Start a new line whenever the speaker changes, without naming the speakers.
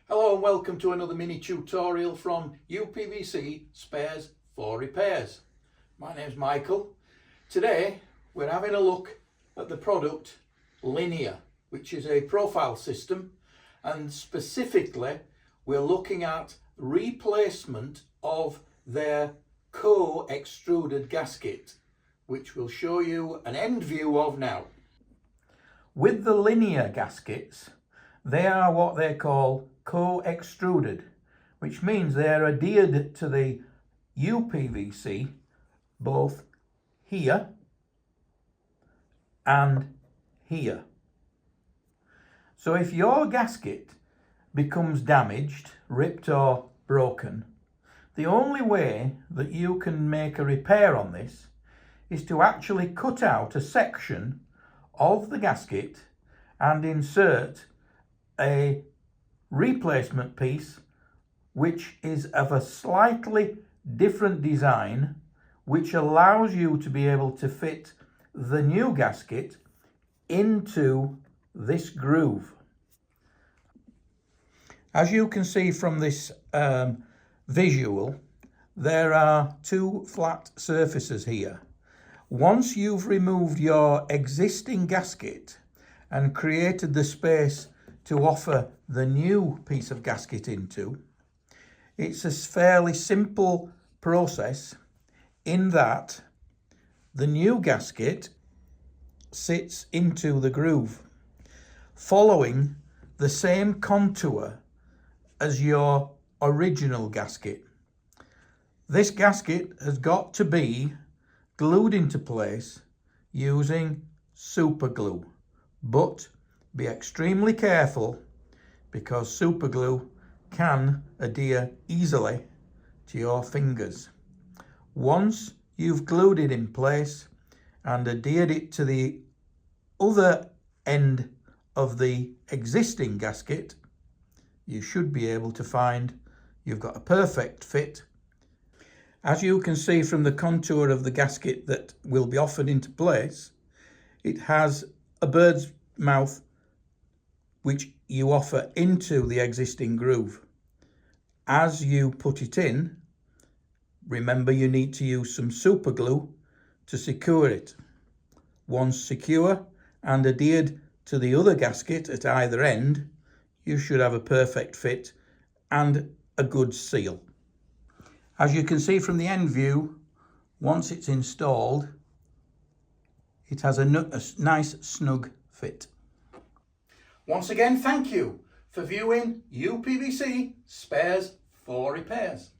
Hello and welcome to another mini tutorial from UPVC Spares for Repairs. My name's Michael. Today we're having a look at the product Liniar, which is a profile system, and specifically we're looking at replacement of their extruded gasket, which we'll show you an end view of now. With the Liniar gaskets, they are what they call extruded, which means they're adhered to the UPVC both here and here. So if your gasket becomes damaged, ripped or broken, the only way that you can make a repair on this is to actually cut out a section of the gasket and insert a replacement piece which is of a slightly different design, which allows you to be able to fit the new gasket into this groove. As you can see from this visual, there are two flat surfaces here. Once you've removed your existing gasket and created the space to offer the new piece of gasket into, it's a fairly simple process in that the new gasket sits into the groove, following the same contour as your original gasket. This gasket has got to be glued into place using super glue, but be extremely careful because super glue can adhere easily to your fingers. Once you've glued it in place and adhered it to the other end of the existing gasket, you should be able to find you've got a perfect fit. As you can see from the contour of the gasket that will be offered into place, it has a bird's mouth which you offer into the existing groove. As you put it in, remember you need to use some super glue to secure it. Once secure and adhered to the other gasket at either end, you should have a perfect fit and a good seal. As you can see from the end view, once it's installed, it has a nice snug fit. Once again, thank you for viewing UPVC Spares for Repairs.